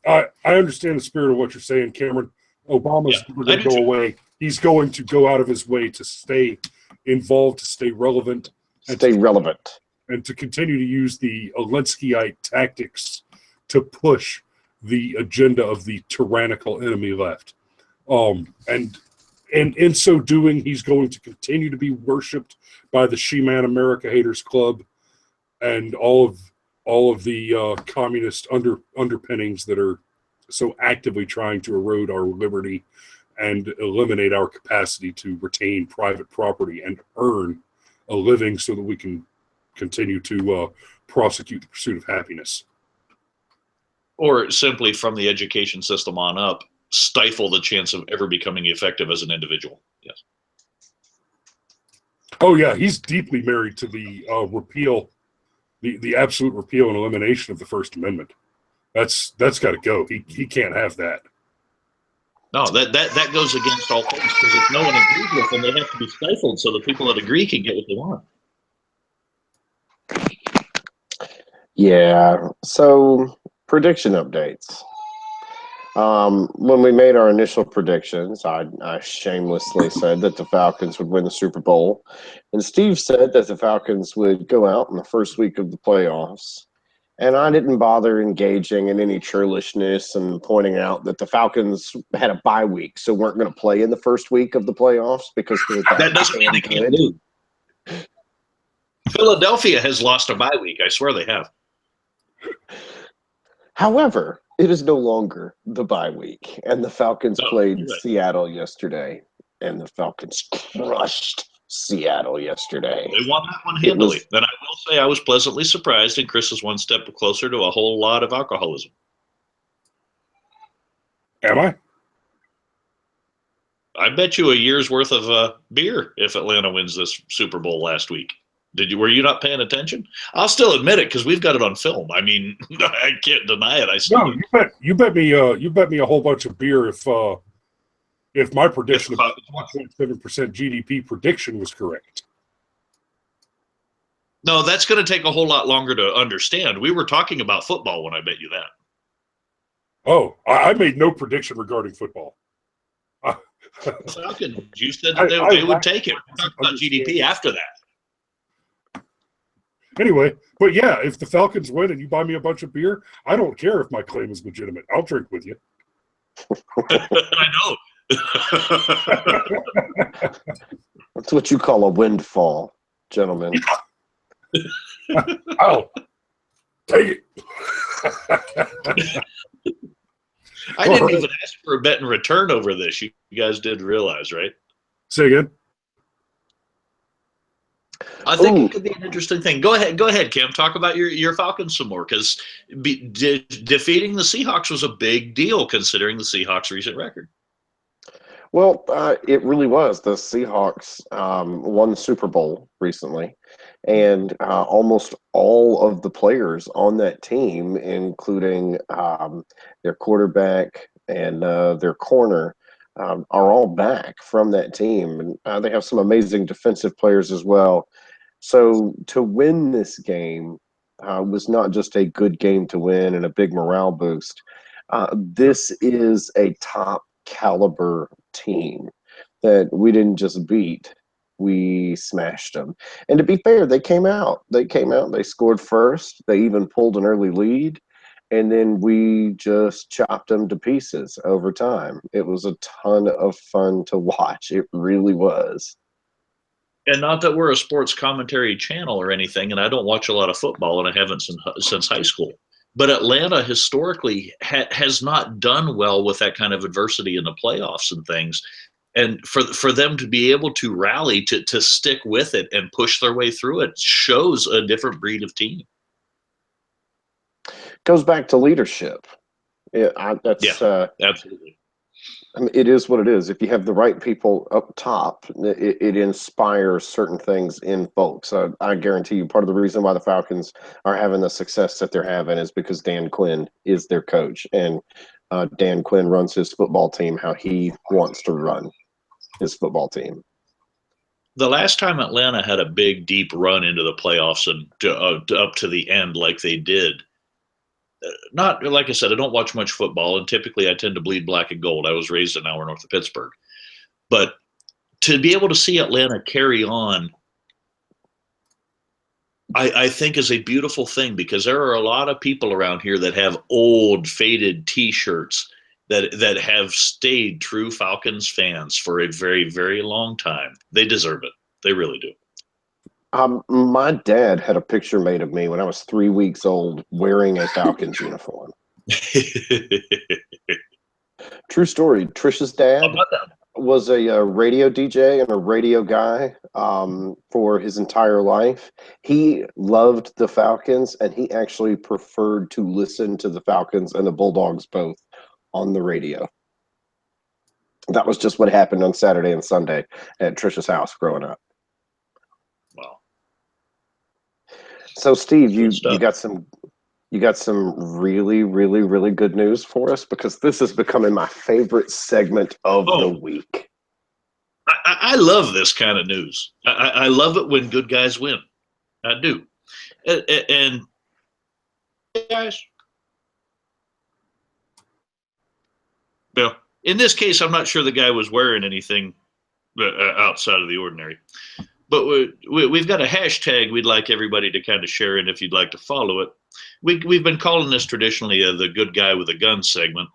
I understand the spirit of what you're saying, Cameron. Obama's going to go away. He's going to go out of his way to stay involved, to stay relevant. And to continue to use the Alinskyite tactics to push the agenda of the tyrannical enemy left. And in so doing, he's going to continue to be worshipped by the She-Man America Haters Club and all of the communist underpinnings that are so actively trying to erode our liberty and eliminate our capacity to retain private property and earn a living so that we can continue to prosecute the pursuit of happiness. Or simply from the education system on up, stifle the chance of ever becoming effective as an individual. Yes. Oh yeah, he's deeply married to the repeal, the absolute repeal and elimination of the First Amendment. That's got to go. He can't have that. No, that goes against all things, because if no one agrees with them, they have to be stifled so the people that agree can get what they want. Yeah. So prediction updates. When we made our initial predictions, I shamelessly said that the Falcons would win the Super Bowl, and Steve said that the Falcons would go out in the first week of the playoffs. And I didn't bother engaging in any churlishness and pointing out that the Falcons had a bye week, so weren't going to play in the first week of the playoffs because that doesn't mean they can't lose. Philadelphia has lost a bye week. I swear they have. However, it is no longer the bye week, and the Falcons played right. Seattle yesterday, and the Falcons crushed Seattle yesterday. They won that one handily. And I will say I was pleasantly surprised, and Chris is one step closer to a whole lot of alcoholism. Am I? I bet you a year's worth of beer if Atlanta wins this Super Bowl last week. Were you not paying attention? I'll still admit it because we've got it on film. I mean, I can't deny it. You bet me a whole bunch of beer if my prediction about the 1.7% GDP prediction was correct. No, that's going to take a whole lot longer to understand. We were talking about football when I bet you that. Oh, I made no prediction regarding football. Falcons, you said that they would take it. We're talking about GDP after that. Anyway, but yeah, if the Falcons win and you buy me a bunch of beer, I don't care if my claim is legitimate. I'll drink with you. I know. That's what you call a windfall, gentlemen. I'll take it. I didn't even ask for a bet in return over this. You guys did realize, right? Say again. I think it could be an interesting thing. Go ahead, Kim. Talk about your Falcons some more, because defeating the Seahawks was a big deal considering the Seahawks' recent record. Well, it really was. The Seahawks won the Super Bowl recently, and almost all of the players on that team, including their quarterback and their corner, are all back from that team. And they have some amazing defensive players as well. So to win this game was not just a good game to win and a big morale boost. This is a top caliber team that we didn't just beat, we smashed them. And to be fair, they came out, they scored first, they even pulled an early lead, and then we just chopped them to pieces over time. It was a ton of fun to watch. It really was. And not that we're a sports commentary channel or anything, and I don't watch a lot of football, and I haven't since high school. But Atlanta historically has not done well with that kind of adversity in the playoffs and things. And for them to be able to rally, to stick with it and push their way through it, shows a different breed of team. Goes back to leadership. Absolutely. I mean, it is what it is. If you have the right people up top, it inspires certain things in folks. I guarantee you part of the reason why the Falcons are having the success that they're having is because Dan Quinn is their coach. And Dan Quinn runs his football team how he wants to run his football team. The last time Atlanta had a big, deep run into the playoffs and up to the end like they did, not like I said, I don't watch much football, and typically I tend to bleed black and gold. I was raised an hour north of Pittsburgh. But to be able to see Atlanta carry on, I think is a beautiful thing, because there are a lot of people around here that have old, faded T-shirts that have stayed true Falcons fans for a very, very long time. They deserve it. They really do. My dad had a picture made of me when I was 3 weeks old wearing a Falcons uniform. True story. Trisha's dad was a radio DJ and a radio guy for his entire life. He loved the Falcons, and he actually preferred to listen to the Falcons and the Bulldogs both on the radio. That was just what happened on Saturday and Sunday at Trisha's house growing up. Wow. So Steve, you got some really, really, really good news for us, because this is becoming my favorite segment of the week. I love this kind of news. I love it when good guys win. I do. And guys, well, in this case, I'm not sure the guy was wearing anything outside of the ordinary. But we've got a hashtag we'd like everybody to kind of share, and if you'd like to follow it. We've been calling this traditionally the good guy with a gun segment.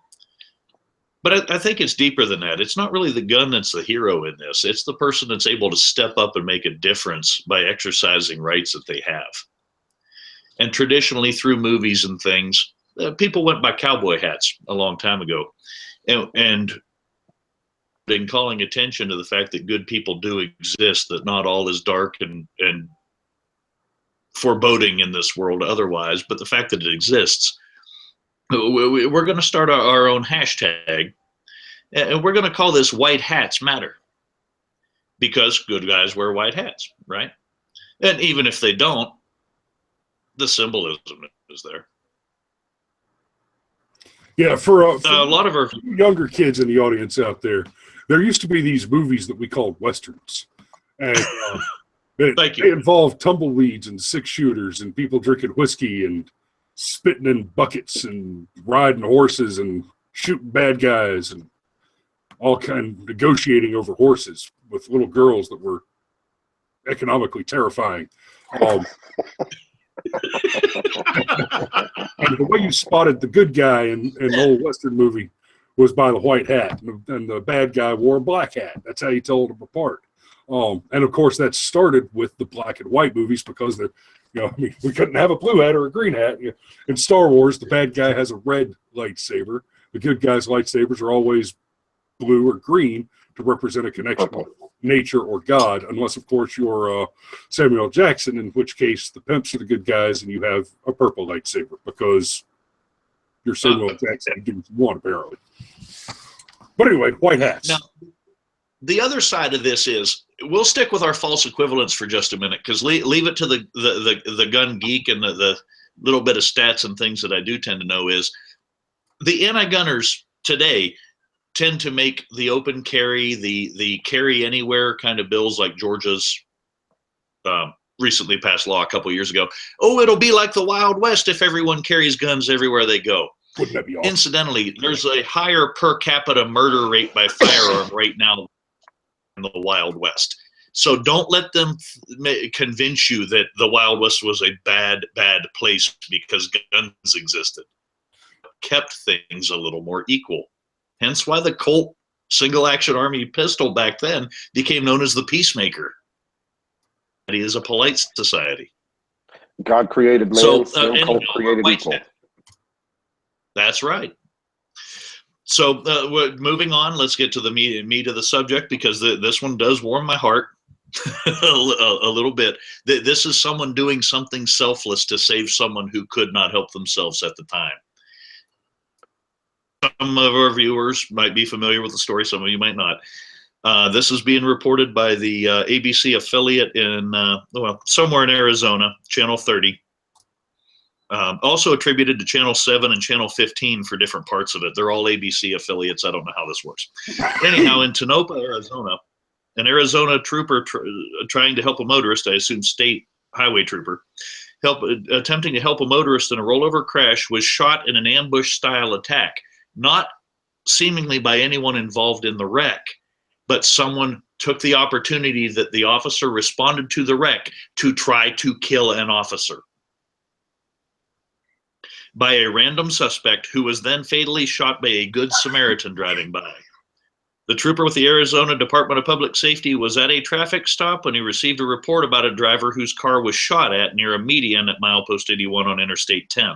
But I think it's deeper than that. It's not really the gun that's the hero in this. It's the person that's able to step up and make a difference by exercising rights that they have. And traditionally, through movies and things, people went by cowboy hats a long time ago. And been calling attention to the fact that good people do exist, that not all is dark and foreboding in this world otherwise, but the fact that it exists. We're going to start our own hashtag, and we're going to call this White Hats Matter, because good guys wear white hats, right? And even if they don't, the symbolism is there. Yeah, for a lot of our younger kids in the audience out there, there used to be these movies that we called Westerns. And they involved tumbleweeds and six-shooters and people drinking whiskey and spitting in buckets and riding horses and shooting bad guys and all kind of negotiating over horses with little girls that were economically terrifying. And the way you spotted the good guy in an old Western movie was by the white hat, and the bad guy wore a black hat. That's how you told them apart. And of course, that started with the black and white movies, because we couldn't have a blue hat or a green hat. In Star Wars, the bad guy has a red lightsaber, The good guys' lightsabers are always blue or green to represent a connection with nature or God, unless, of course, you're Samuel L. Jackson, in which case the pimps are the good guys and you have a purple lightsaber because you're Samuel L. Jackson. You do what you want, apparently. But anyway, white hats. Now, the other side of this is, we'll stick with our false equivalence for just a minute, because leave it to the gun geek and the little bit of stats and things that I do tend to know is the anti-gunners today tend to make the open carry, the carry anywhere kind of bills like Georgia's recently passed law a couple years ago. Oh, it'll be like the Wild West if everyone carries guns everywhere they go. Wouldn't that be awesome? Incidentally, there's a higher per capita murder rate by firearm right now in the Wild West. So don't let them convince you that the Wild West was a bad place because guns existed. Kept things a little more equal. Hence why the Colt single action army pistol back then became known as the Peacemaker. It is a polite society. God created man, So, Colt created white equal. hat. That's right. So we're moving on. Let's get to the meat of the subject, because this one does warm my heart a little bit. This is someone doing something selfless to save someone who could not help themselves at the time. Some of our viewers might be familiar with the story. Some of you might not. This is being reported by the ABC affiliate in, somewhere in Arizona, Channel 30. Also attributed to Channel 7 and Channel 15 for different parts of it. They're all ABC affiliates. I don't know how this works. Anyhow, in Tonopah, Arizona, an Arizona trooper trying to help a motorist, I assume state highway trooper, attempting to help a motorist in a rollover crash, was shot in an ambush-style attack, not seemingly by anyone involved in the wreck, but someone took the opportunity that the officer responded to the wreck to try to kill an officer by a random suspect who was then fatally shot by a good Samaritan driving by. The trooper with the Arizona Department of Public Safety was at a traffic stop when he received a report about a driver whose car was shot at near a median at milepost 81 on Interstate 10.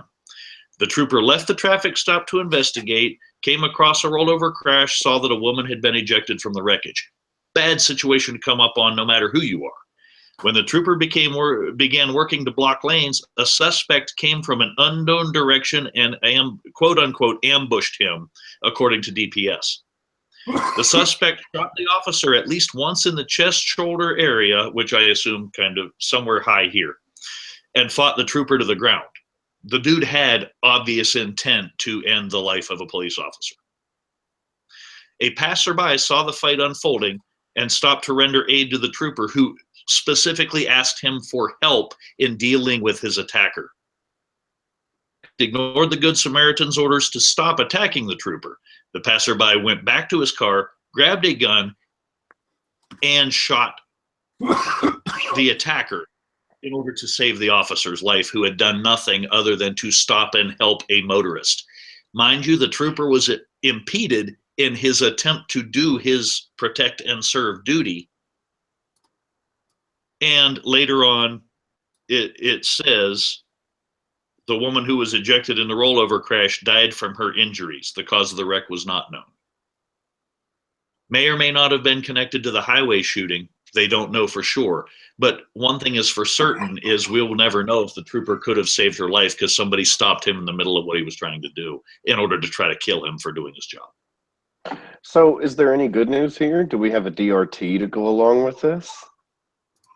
The trooper left the traffic stop to investigate, came across a rollover crash, saw that a woman had been ejected from the wreckage. Bad situation to come up on no matter who you are. When the trooper began working to block lanes, a suspect came from an unknown direction and quote-unquote ambushed him, according to DPS. The suspect shot the officer at least once in the chest-shoulder area, which I assume kind of somewhere high here, and fought the trooper to the ground. The dude had obvious intent to end the life of a police officer. A passerby saw the fight unfolding and stopped to render aid to the trooper, who specifically asked him for help in dealing with his attacker. He ignored the Good Samaritan's orders to stop attacking the trooper. The passerby went back to his car, grabbed a gun, and shot the attacker in order to save the officer's life, who had done nothing other than to stop and help a motorist. Mind you, the trooper was impeded in his attempt to do his protect and serve duty. And later on, it says the woman who was ejected in the rollover crash died from her injuries. The cause of the wreck was not known. May or may not have been connected to the highway shooting. They don't know for sure. But one thing is for certain is we will never know if the trooper could have saved her life because somebody stopped him in the middle of what he was trying to do in order to try to kill him for doing his job. So is there any good news here? Do we have a DRT to go along with this?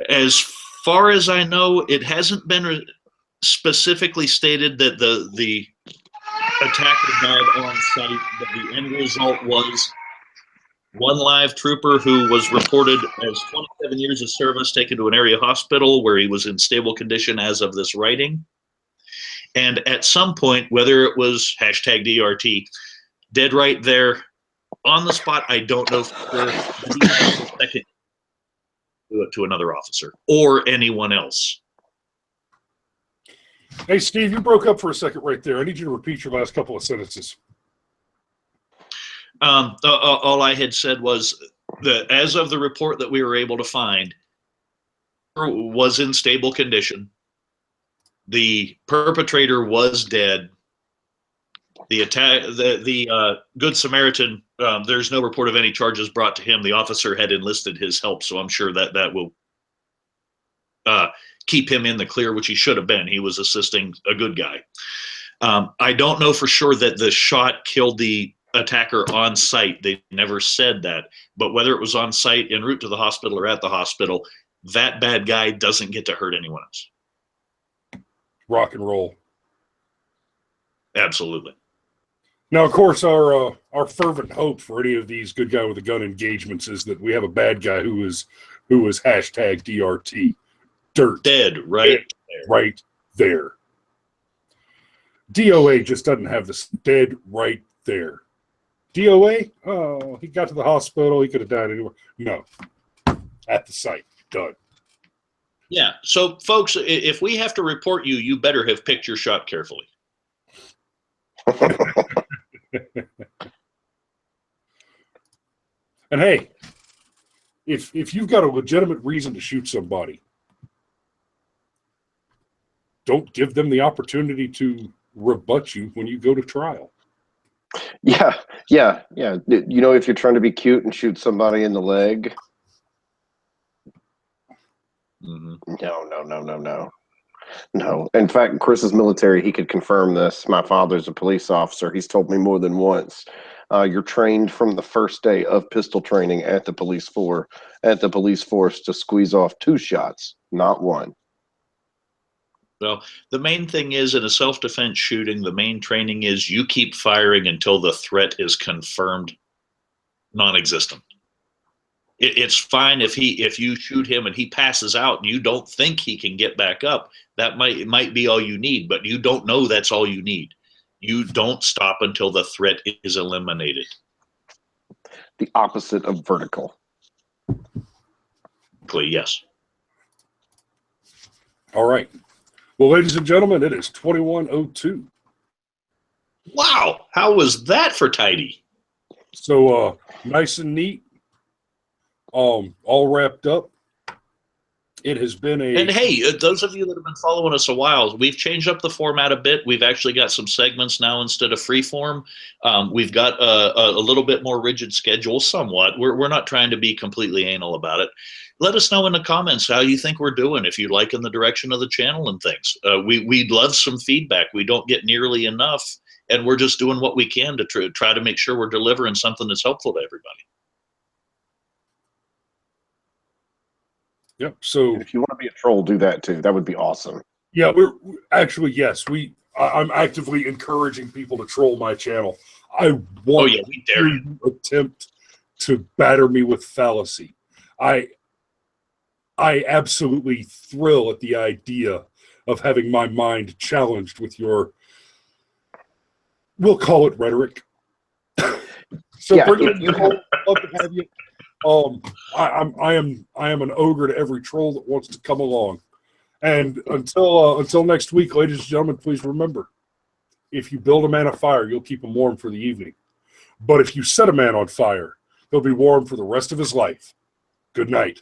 As far as I know, it hasn't been specifically stated that the attacker died on site, but the end result was one live trooper who was reported as 27 years of service taken to an area hospital where he was in stable condition as of this writing. And at some point, whether it was hashtag DRT, dead right there on the spot, I don't know for sure, but he had a second do it to another officer or anyone else. Hey, Steve, you broke up for a second right there. I need you to repeat your last couple of sentences. All I had said was that as of the report that we were able to find, was in stable condition. The perpetrator was dead. The attack, the Good Samaritan. There's no report of any charges brought to him. The officer had enlisted his help, so I'm sure that will keep him in the clear, which he should have been. He was assisting a good guy. I don't know for sure that the shot killed the attacker on site. They never said that, but whether it was on site, en route to the hospital, or at the hospital, that bad guy doesn't get to hurt anyone else. Rock and roll. Absolutely. Now, of course, our fervent hope for any of these good guy with a gun engagements is that we have a bad guy who is hashtag DRT. Dirt. Dead right there. Right there. DOA just doesn't have this. Dead right there. DOA? Oh, he got to the hospital. He could have died anywhere. No. At the site. Done. Yeah. So, folks, if we have to report you, you better have picked your shot carefully. And hey, if you've got a legitimate reason to shoot somebody, don't give them the opportunity to rebut you when you go to trial. Yeah. You know, if you're trying to be cute and shoot somebody in the leg. Mm-hmm. No. In fact, Chris is military. He could confirm this. My father's a police officer. He's told me more than once. You're trained from the first day of pistol training at the police force to squeeze off 2 shots, not 1. Well, the main thing is, in a self-defense shooting, the main training is you keep firing until the threat is confirmed non-existent. It's fine if you shoot him and he passes out and you don't think he can get back up. That might be all you need, but you don't know that's all you need. You don't stop until the threat is eliminated. The opposite of vertical. Yes. All right. Well, ladies and gentlemen, it is 21:02. Wow. How was that for tidy? So nice and neat. All wrapped up. It has been a... And hey, those of you that have been following us a while, we've changed up the format a bit. We've actually got some segments now instead of free form. We've got a little bit more rigid schedule, somewhat. We're not trying to be completely anal about it. Let us know in the comments how you think we're doing, if you like in the direction of the channel and things. We'd love some feedback. We don't get nearly enough, and we're just doing what we can to try to make sure we're delivering something that's helpful to everybody. Yep. So If you want to be a troll, do that too. That would be awesome. yeah, we're actually, yes, I'm actively encouraging people to troll my channel. I want we dare you. to attempt to batter me with fallacy. I absolutely thrill at the idea of having my mind challenged with your, we'll call it rhetoric. So Yeah, bring it in. Love to have you. I am an ogre to every troll that wants to come along. And until next week, ladies and gentlemen, please remember, if you build a man a fire, you'll keep him warm for the evening. But if you set a man on fire, he'll be warm for the rest of his life. Good night.